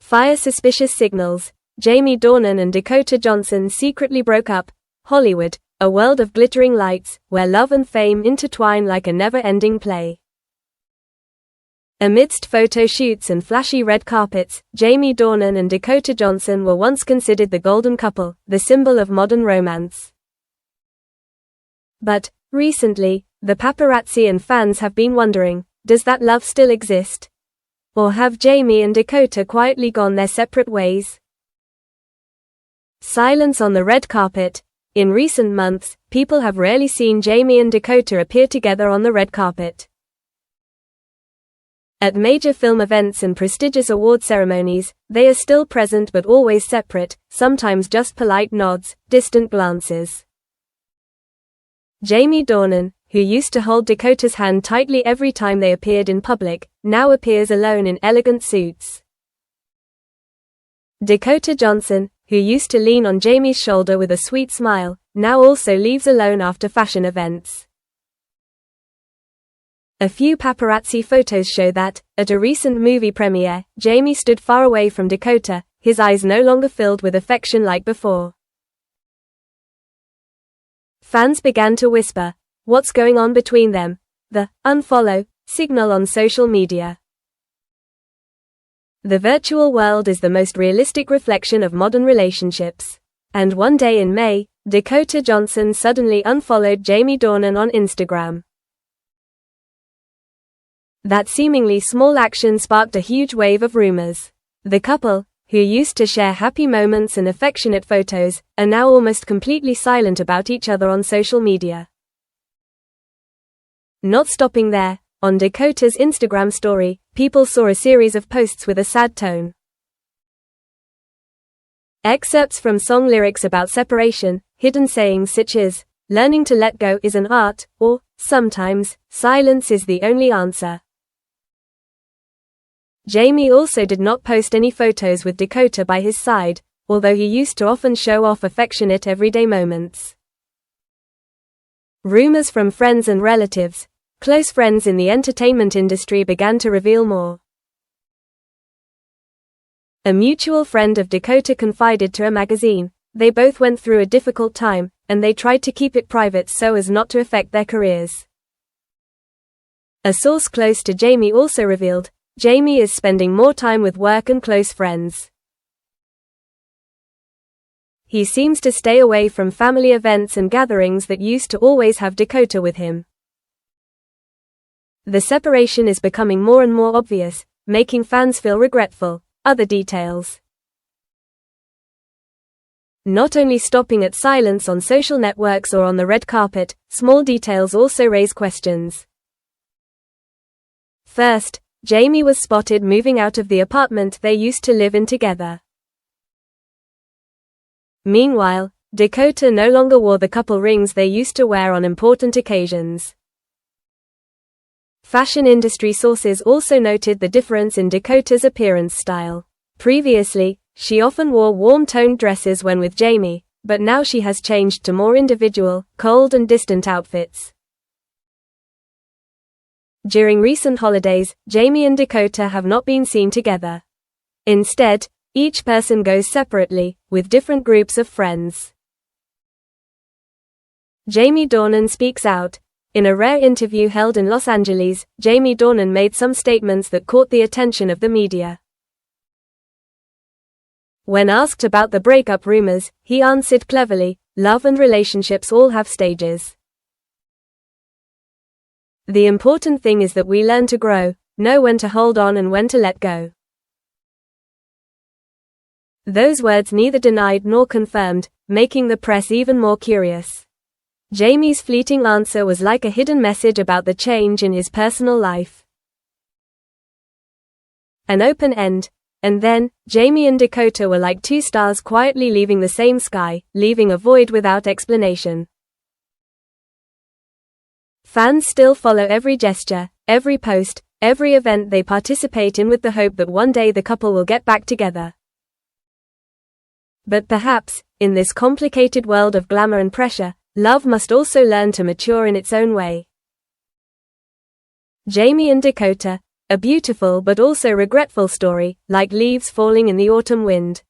Fire suspicious signals. Jamie Dornan and Dakota Johnson secretly broke up. Hollywood, a world of glittering lights, where love and fame intertwine like a never-ending play. Amidst photo shoots and flashy red carpets, Jamie Dornan and Dakota Johnson were once considered the golden couple, the symbol of modern romance. But, recently, the paparazzi and fans have been wondering, does that love still exist? Or have Jamie and Dakota quietly gone their separate ways? Silence on the red carpet. In recent months, people have rarely seen Jamie and Dakota appear together on the red carpet. At major film events and prestigious award ceremonies, they are still present but always separate, sometimes just polite nods, distant glances. Jamie Dornan, who used to hold Dakota's hand tightly every time they appeared in public, now appears alone in elegant suits. Dakota Johnson, who used to lean on Jamie's shoulder with a sweet smile, now also leaves alone after fashion events. A few paparazzi photos show that, at a recent movie premiere, Jamie stood far away from Dakota, his eyes no longer filled with affection like before. Fans began to whisper, "What's going on between them?" The unfollow signal on social media. The virtual world is the most realistic reflection of modern relationships. And one day in May, Dakota Johnson suddenly unfollowed Jamie Dornan on Instagram. That seemingly small action sparked a huge wave of rumors. The couple, who used to share happy moments and affectionate photos, are now almost completely silent about each other on social media. Not stopping there, on Dakota's Instagram story, people saw a series of posts with a sad tone. Excerpts from song lyrics about separation, hidden sayings such as, "Learning to let go is an art," or, "Sometimes, silence is the only answer." Jamie also did not post any photos with Dakota by his side, although he used to often show off affectionate everyday moments. Rumors from friends and relatives, close friends in the entertainment industry began to reveal more. A mutual friend of Dakota confided to a magazine, they both went through a difficult time, and they tried to keep it private so as not to affect their careers. A source close to Jamie also revealed, Jamie is spending more time with work and close friends. He seems to stay away from family events and gatherings that used to always have Dakota with him. The separation is becoming more and more obvious, making fans feel regretful. Other details. Not only stopping at silence on social networks or on the red carpet, small details also raise questions. First, Jamie was spotted moving out of the apartment they used to live in together. Meanwhile, Dakota no longer wore the couple rings they used to wear on important occasions. Fashion industry sources also noted the difference in Dakota's appearance style. Previously, she often wore warm-toned dresses when with Jamie, but now she has changed to more individual, cold and distant outfits. During recent holidays, Jamie and Dakota have not been seen together. Instead, each person goes separately, with different groups of friends. Jamie Dornan speaks out. In a rare interview held in Los Angeles, Jamie Dornan made some statements that caught the attention of the media. When asked about the breakup rumors, he answered cleverly, "Love and relationships all have stages. The important thing is that we learn to grow, know when to hold on and when to let go." Those words neither denied nor confirmed, making the press even more curious. Jamie's fleeting answer was like a hidden message about the change in his personal life. An open end. And then, Jamie and Dakota were like two stars quietly leaving the same sky, leaving a void without explanation. Fans still follow every gesture, every post, every event they participate in with the hope that one day the couple will get back together. But perhaps, in this complicated world of glamour and pressure, love must also learn to mature in its own way. Jamie and Dakota, A beautiful but also regretful story, like leaves falling in the autumn wind.